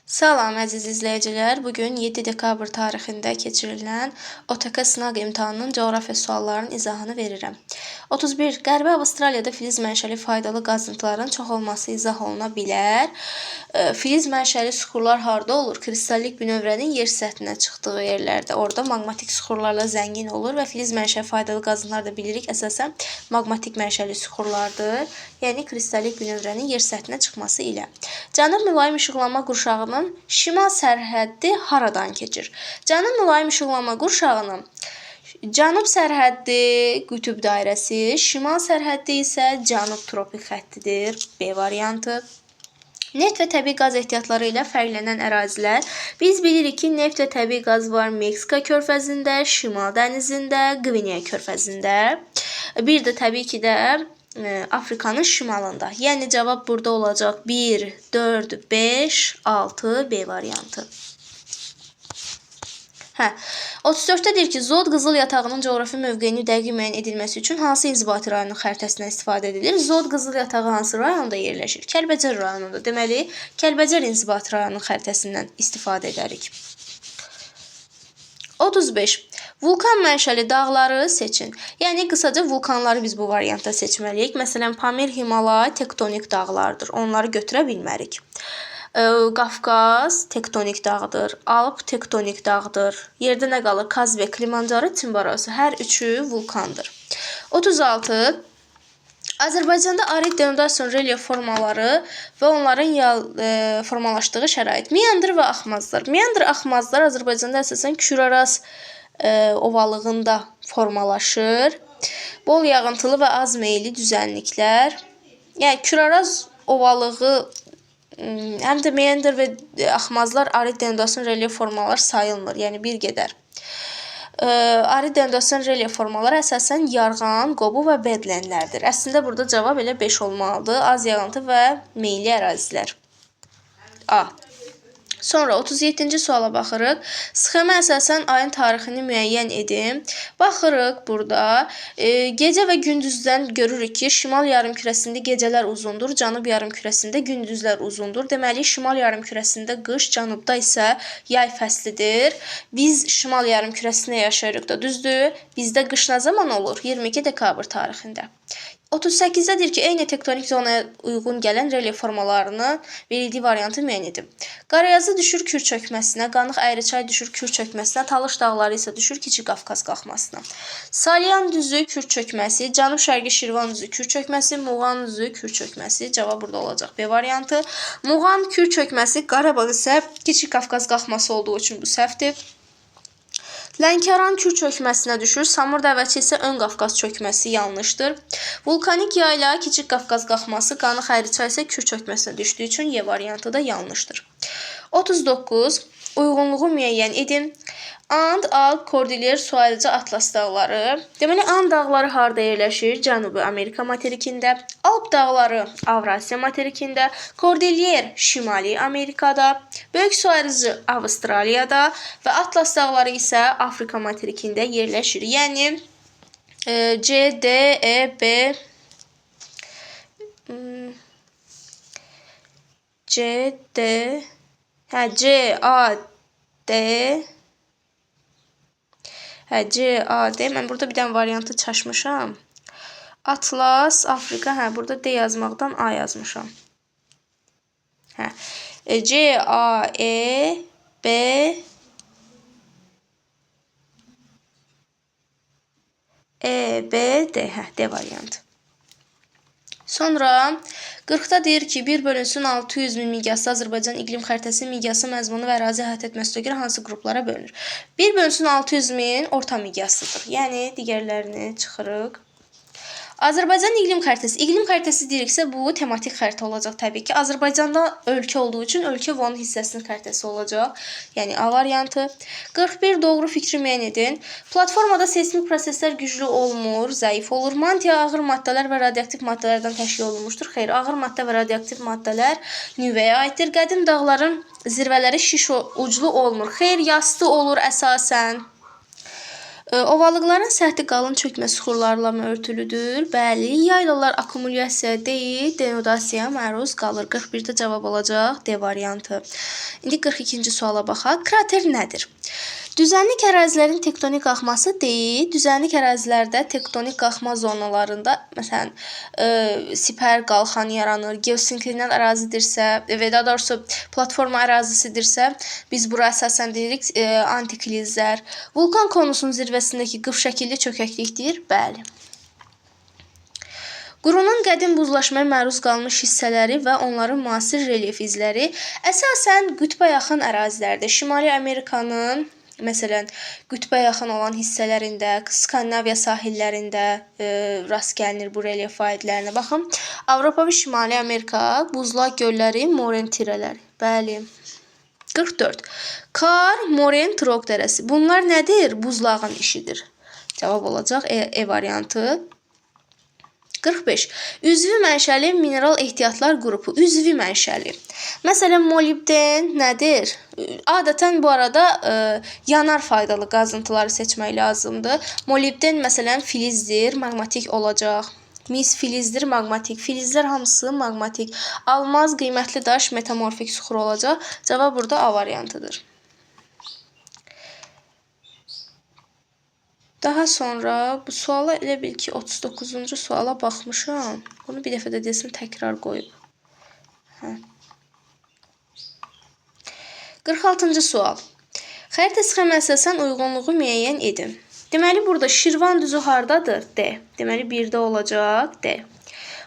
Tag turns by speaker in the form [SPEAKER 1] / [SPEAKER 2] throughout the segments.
[SPEAKER 1] Salam əziz izləyicilər. Bugün 7 dekabr tarixində keçirilən OTK sınaq imtahanının coğrafiya suallarının izahını verirəm. 31. Qərbi Avstraliyada filiz mənşəli faydalı qazıntıların çox olması izah oluna bilər. Filiz mənşəli suxurlar harda olur? Kristallik bünövrənin yer səthinə çıxdığı yerlərdə. Orada maqmatik suxurlarla zəngin olur və filiz mənşəli faydalı qazıntılar da bilirik əsasən maqmatik mənşəli suxurlardır. Yəni kristallik bünövrənin yer səthinə çıxması ilə. Cənub mülayim işıqlanma qurşağının şimal sərhəddi haradan keçir? Cənub mülayim işıqlanma qurşağının cənub sərhəddi qütb dairəsi, şimal sərhəddi isə cənub tropik xəttidir. B variantı. Neft və təbii qaz ehtiyatları ilə fərqlənən ərazilər. Biz bilirik ki, neft və təbii qaz var Meksika körfəzində, Şimal dənizində, Qvineya körfəzində. Bir də təbii ki də Afrikanın şimalında. Yəni cavab burada olacaq 1, 4, 5, 6 B variantı. 34-də deyir ki, Zod qızıl yatağının coğrafi mövqeyini dəqiq müəyyən edilməsi üçün hansı inzibati rayonun xəritəsindən istifadə edilir? Zod qızıl yatağı hansı rayonda yerləşir? Kəlbəcər rayonunda. Deməli, Kəlbəcər inzibati rayonun xəritəsindən istifadə edərik. 35. Vulkan mənşəli dağları seçin. Yəni, qısaca vulkanları biz bu variantda seçməliyik. Məsələn, Pamir, Himalay tektonik dağlardır. Onları götürə bilmərik. Qafqaz tektonik dağdır. Alp tektonik dağdır. Yerdə nə qalır? Kazbek, Kilimanjaro, Timbarosu. Hər üçü vulkandır. 36. Azərbaycanda arid denudasiyon relyef formaları və onların formalaşdığı şərait. Meandr və axmazlar. Meandr axmazlar Azərbaycanda əsasən Küraraz ovalığında formalaşır. Bol yağıntılı və az meyilli düzənliklər. Yəni Küraraz ovalığı həm də meandr və axmazlar arid denudasiyon relyef formaları sayılmır. Yəni bir qədər. Arid denudasiyon relyef formaları əsasən yarğan, qobu və bedlendlərdir. Əslində burada cavab elə 5 olmalıdır. Az yağıntı və meyilli ərazilər. A. Sonra 37-ci suala baxırıq. Sxemə əsasən ayın tarixini müəyyən edin. Baxırıq burada. Gecə və gündüzdən görürük ki, şimal yarımkürəsində gecələr uzundur, cənub yarımkürəsində gündüzlər uzundur. Deməli, şimal yarımkürəsində qış, cənubda isə yay fəslidir. Biz şimal yarımkürəsində yaşayırıq da, düzdür? Bizdə qış nə zaman olur? 22 dekabr tarixində. 38-də deyir ki, eyni tektonik zonaya uyğun gələn relyef formalarını verildiyi variantı müəyyən edin. Qarayazı düşür Kür çökməsinə, Qanıq Əyriçay düşür Kür çökməsinə, Talış dağları isə düşür Kiçik Qafqaz qalxmasına. Salyan düzü Kür çökməsi, Cənub-Şərqi Şirvan düzü Kür çökməsi, Muğan düzü Kür çökməsi. Cavab burada olacaq B variantı. Muğan Kür çökməsi, Qarabağ isə Kiçik Qafqaz qalxması olduğu üçün bu səhvdir. Lənkəran Kür çökməsinə düşür. Samur dəvəçi isə Ön Qafqaz çökməsi yanlışdır. Vulkanik yayla Kiçik Qafqaz qalxması, Qanıq Əyriçay isə Kür çökməsinə düşdüyü üçün Y variantı da yanlışdır. 39. Uyğunluğu müəyyən edin. And, Alp, Kordilyer, su ayrıca Atlas dağları. Deməli, And dağları harda yerləşir? Cənubi Amerika materikində. Alp dağları Avrasiya materikində. Kordilyer Şimali Amerikada. Böyük su ayrıcı Avstraliyada və Atlas dağları isə Afrika materikində yerləşir. Yəni C, D, E, B C, D C, A, D C, A, D. Mən burada bir dənə variantı çaşmışam. Atlas, Afrika. Burada D yazmaqdan A yazmışam. C, A, E, B, E, B, D. D variantı. Sonra 40-da deyir ki, 1 bölünsün 600 min miqyaslı Azərbaycan iqlim xəritəsi miqyası, məzmunu və ərazi əhatə etməsinə görə hansı qruplara bölünür? 1 bölünsün 600 min orta miqyaslıdır. Yəni, digərlərini çıxırıq. Azərbaycan iqlim xəritəsi. İqlim xəritəsi deyiriksə, bu tematik xəritə olacaq təbii ki. Azərbaycanda ölkə olduğu üçün ölkə və onun hissəsinin xəritəsi olacaq. Yəni, A variantı. 41. Doğru fikri müəyyən edin. Platformada seismik proseslər güclü olmur, zəif olur. Mantia ağır maddələr və radioaktiv maddələrdən təşkil olunmuşdur. Xeyr, ağır maddə və radioaktiv maddələr nüvəyə aiddir. Qədim dağların zirvələri şiş uclu olmur. Xeyr, yastı olur əsasən. Ovalıqların səthi qalın çökmə süxurlarla örtülüdür. Bəli, yaylalar akkumulyasiya deyil, denudasiyaya məruz qalır. 41-də cavab olacaq D variantı. İndi 42-ci suala baxaq. Krater nədir? Düzənlik ərazilərin tektonik qalxması deyil. Düzənlik ərazilərdə tektonik qalxma zonalarında, məsələn, sipər qalxan yaranır. Geosinklinal ərazidirsə, və daha doğrusu platforma ərazisidirsə, biz bura əsasən deyirik antiklizlər. Vulkan konusunun zirvəsindəki qıf şəkilli çökəklikdir. Bəli. Qurunun qədim buzlaşmaya məruz qalmış hissələri və onların müasir relyef izləri əsasən qütbə yaxın ərazilərdə, Şimali Amerikanın məsələn, qütbə yaxın olan hissələrində, Skandinaviya sahillərində rast gəlinir bu relyef aidlərinə. Baxın, Avropa və Şimali Amerika buzlaq gölləri, moren tirələri. Bəli. 44. Kar, moren, Trog dərəsi. Bunlar nədir? Buzlağın işidir. Cavab olacaq E variantı. 45. Üzvü mənşəli mineral ehtiyatlar qrupu. Üzvü mənşəli. Məsələn, molibden nədir? Adətən bu arada yanar faydalı qazıntıları seçmək lazımdır. Molibden məsələn filizdir, maqmatik olacaq. Mis filizdir, maqmatik. Filizlər hamısı maqmatik. Almaz, qiymətli daş, metamorfik süxur olacaq. Cavab burada A variantıdır. Daha sonra bu suala elə bil ki 39-cu suala baxmışam. Bunu bir dəfə də desəm təkrar qoyub. 46-cı sual. Xəritə sxemə əsasən uyğunluğu müəyyən edin. Deməli, burada Şirvan düzü hardadır? D. Deməli, 1-də olacaq D.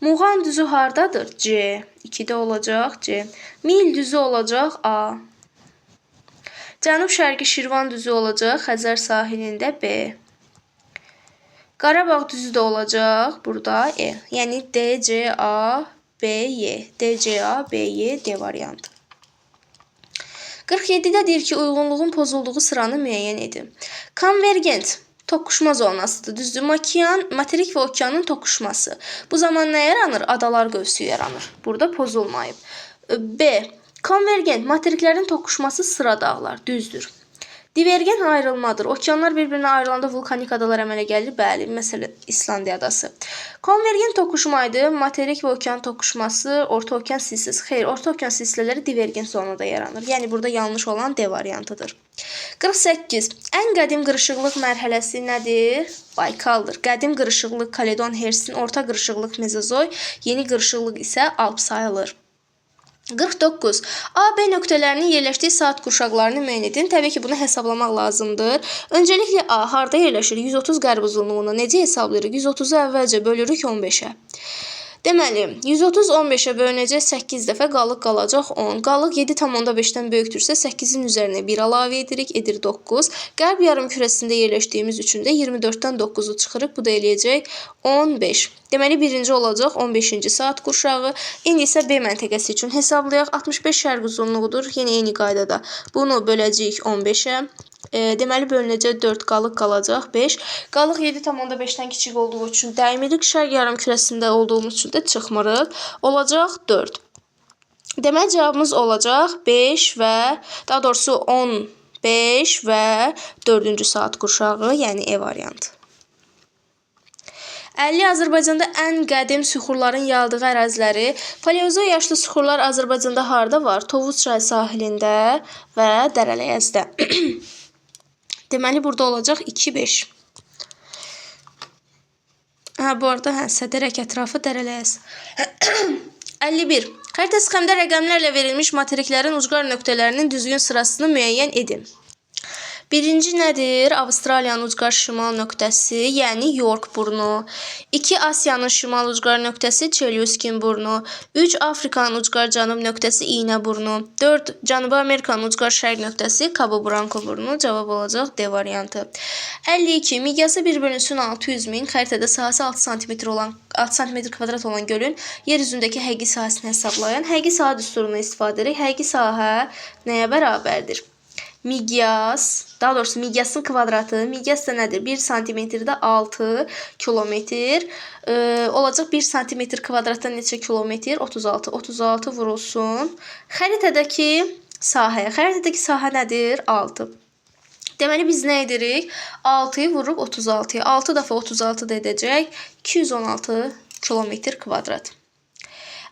[SPEAKER 1] Muğan düzü hardadır? C. 2-də olacaq C. Mil düzü olacaq A. Cənub-şərqi Şirvan düzü olacaq Xəzər sahilində B. Qarabağ düzü də olacaq burada E. Yəni D, C, A, B, Y. D, C, A, B, Y, D variantı. 47-də deyir ki, uyğunluğun pozulduğu sıranı müəyyən edin. Konvergent toqquşma zonasıdır. Düzdür, materik və okeanın toqquşması. Bu zaman nə yaranır? Adalar qövsü yaranır. Burada pozulmayıb. B. Konvergent materiklərin toqquşması sıra dağlar. Düzdür. Divergent ayrılmadır. Okeanlar bir-birinə ayrılanda vulkanik adalar əmələ gəlir. Bəli, məsələn, İslandiya adası. Konvergent toqquşmaydı. Materik və okean toqquşması, orta okean silsilesi. Xeyr, orta okean silsilələri divergent zonada yaranır. Yəni burada yanlış olan D variantıdır. 48. Ən qədim qırışıqlıq mərhələsi nədir? Baykaldır. Qədim qırışıqlıq Kaledon Hersin, orta qırışıqlıq Mezozoy, yeni qırışıqlıq isə Alp sayılır. 49. A, B nöqtələrinin yerləşdiyi saat qurşaqlarını müəyyən edin. Təbii ki, bunu hesablamaq lazımdır. Öncəliklə A harda yerləşir? 130 qərb uzunluğuna necə hesablayırıq? 130-u əvvəlcə bölürük 15-ə. Deməli, 130 15-ə bölünəcək 8 dəfə, qalıq qalacaq 10. Qalıq 7,5-dən böyükdürsə 8-in üzərinə 1 əlavə edirik, edir 9. Qərb yarımkürəsində yerləşdiyimiz üçün də 24-dən 9-u çıxırıq, bu da eləyəcək 15. Deməli, birinci olacaq 15-ci saat qurşağı. İndi isə B məntəqəsi üçün hesablayaq. 65 şərq uzunluğudur, yenə eyni qaydada. Bunu böləcəyik 15-ə. Deməli, bölünəcək 4, qalıq qalacaq 5. Qalıq 7,5-dən kiçik olduğu üçün dəymirik. Şərq yarımkürəsində olduğumuz üçün də çıxmırıq. Olacaq 4. Deməli, cavabımız olacaq 5 və, daha doğrusu 15 və 4-cü saat qurşağı, yəni E variantı. 50. Azərbaycanda ən qədim süxurların yayıldığı əraziləri. Paleozoy yaşlı süxurlar Azərbaycanda harda var? Tovuz çay sahilində və Dərələyəzdə. Deməli, burada olacaq 2-5. Bu arada, Sədərək ətrafı Dərələyəz. 51. Xəritə sxemdə rəqəmlərlə verilmiş materiklərin ucqar nöqtələrinin düzgün sırasını müəyyən edin. Birinci nədir? Avstraliyanın ucqar şimal nöqtəsi, yəni York burnu. 2. Asiyanın şimal ucqar nöqtəsi, Çelyuskin burnu. 3. Afrikanın ucqar cənub nöqtəsi, İynə burnu. 4. Cənubi Amerikanın ucqar şərq nöqtəsi, Cabo Branco burnu. Cavab olacaq D variantı. 52. Miqyası 1/600.000, xəritədə sahəsi 6 sm kvadrat olan gölün yer üzündəki həqiqi sahəsini hesablayan həqiqi sahə düsturunu istifadə edirik. Həqiqi sahə nəyə bərabərdir? Miqyas, daha doğrusu miqyasın kvadratı, miqyas da nədir? 1 santimetrdə 6 kilometr olacaq. 1 santimetr kvadratdan neçə kilometr? 36. 36 vurulsun. Xəritədəki sahə nədir? 6. Deməli biz nə edirik? 6-yı vururuq 36-ya. 6 dəfə 36 da edəcək 216 kilometr kvadrat.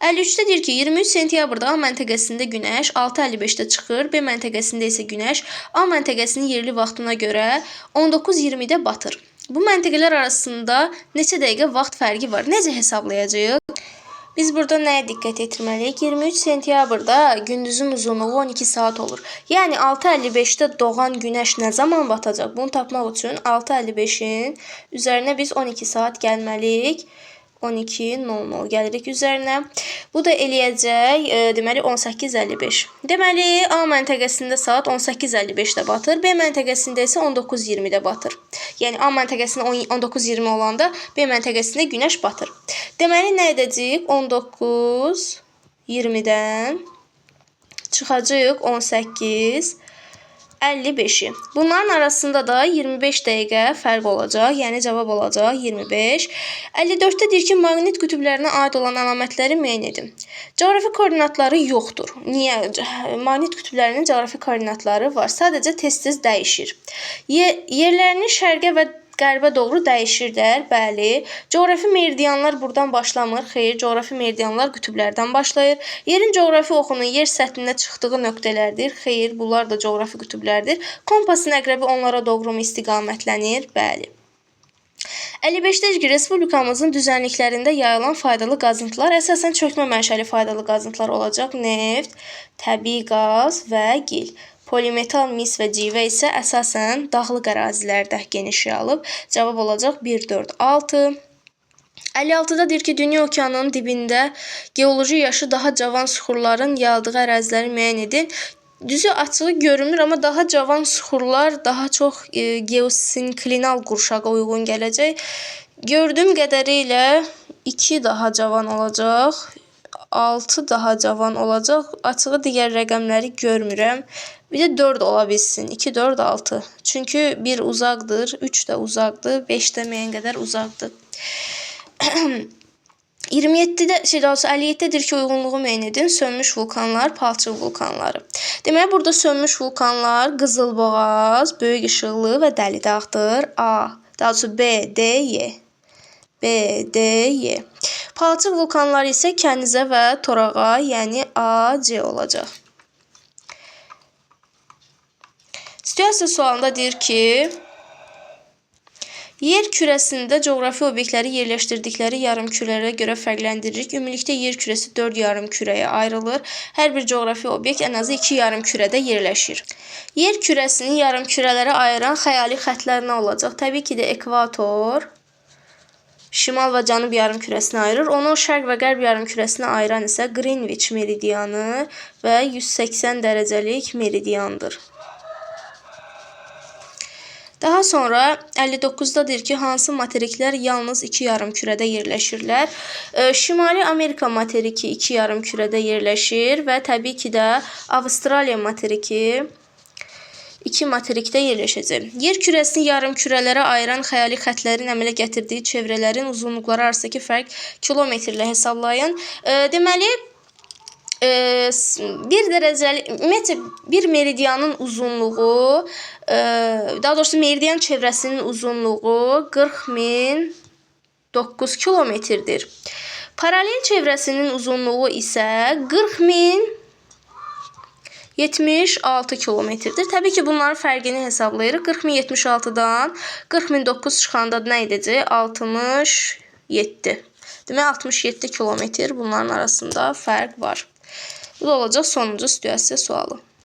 [SPEAKER 1] 53-də deyir ki, 23 sentyabrda A məntəqəsində günəş 6:55-də çıxır, B məntəqəsində isə günəş A məntəqəsinin yerli vaxtına görə 19:20-də batır. Bu məntəqələr arasında neçə dəqiqə vaxt fərqi var? Necə hesablayacağıq? Biz burada nəyə diqqət etməliyik? 23 sentyabrda gündüzün uzunluğu 12 saat olur. Yəni 6:55-də doğan günəş nə zaman batacaq? Bunu tapmaq üçün 6:55-in üzərinə biz 12 saat gəlməliyik. 12:00 gəlirik üzərinə. Bu da eləyəcək, deməli 18:55. Deməli A məntəqəsində saat 18:55-də batır, B məntəqəsində isə 19:20-də batır. Yəni A məntəqəsində 19:20 olanda B məntəqəsində günəş batır. Deməli nə edəcəyik? 19:20-dən çıxacağıq 18:55-i. Bunların arasında da 25 dəqiqə fərq olacaq. Yəni cavab olacaq 25. 54-də deyir ki, maqnit qütblərinə aid olan əlamətləri müəyyən edin. Coğrafi koordinatları yoxdur. Niyə? Maqnit qütblərinin coğrafi koordinatları var. Sadəcə tez-tez dəyişir. Yerlərini şərqə və qərbə doğru dəyişirlər. Bəli. Coğrafi meridianlar buradan başlamır. Xeyr, coğrafi meridianlar qütblərdən başlayır. Yerin coğrafi oxunun yer səthinə çıxdığı nöqtələrdir. Xeyr, bunlar da coğrafi qütblərdir. Kompasın əqrəbi onlara doğru mu istiqamətlənir? Bəli. 55-də ki, respublikamızın düzənliklərində yayılan faydalı qazıntılar əsasən çökmə mənşəli faydalı qazıntılar olacaq. Neft, təbii qaz və gil. Polimetal, mis və civə isə əsasən dağlıq ərazilərdə geniş yayılıb. Cavab olacaq 1, 4, 6. 56-da deyir ki, dünya okeanının dibində geoloji yaşı daha cavan suxurların yayıldığı əraziləri müəyyən edin. Düzü açığı görünür, amma daha cavan suxurlar daha çox geosinklinal qurşağa uyğun gələcək. Gördüyüm qədərilə 2 daha cavan olacaq. 6 daha cavan olacaq. Açığı digər rəqəmləri görmürəm. Bir də 4 ola bilsin. 2, 4, 6. Çünki 1 uzaqdır, 3 də uzaqdır, 5 də müəyyən qədər uzaqdır. 57-dir ki, uyğunluğu müəyyən edin. Sönmüş vulkanlar, palçıq vulkanları. Deməli, burada sönmüş vulkanlar Qızılboğaz, Böyük İşıqlı və Dəli Dağdır. A, daha doğrusu B, D, Y. B, D, Y. Palçıq vulkanları isə Kənizə və Torağa, yəni A, C olacaq. Situasiya sualında deyir ki, yer kürəsində coğrafi obyektləri yerləşdirdikləri yarımkürələrə görə fərqləndiririk. Ümumilikdə yer kürəsi 4 yarımkürəyə ayrılır. Hər bir coğrafi obyekt ən azı 2 yarımkürədə yerləşir. Yer kürəsini yarımkürələrə ayıran xəyali xəttlər nə olacaq? Təbii ki də ekvator şimal və cənub yarımkürəsini ayırır. Onu şərq və qərb yarımkürəsinə ayıran isə Greenwich meridianı və 180 dərəcəlik meridiandır. Daha sonra 59-da deyir ki, hansı materiklər yalnız 2 yarımkürədə yerləşirlər? Şimali Amerika materiki 2 yarımkürədə yerləşir və təbii ki də Avstraliya materiki 2 materikdə yerləşəcək. Yer kürəsini yarımkürələrə ayıran xəyali xəttlərin əmələ gətirdiyi çevrələrin uzunluqları arasındakı fərq kilometrlə hesablayın. Deməli, bir meridianın uzunluğu, daha doğrusu meridian çevrəsinin uzunluğu 40.009 kilometrdir. Paralel çevrəsinin uzunluğu isə 40.076 kilometrdir. Təbii ki, bunların fərqini hesablayırıq. 40.076-dan 40.009 çıxanda nə edəcək? 67. Demək, 67 kilometr bunların arasında fərq var. Bu da olacaq sonuncu situasiya sualı.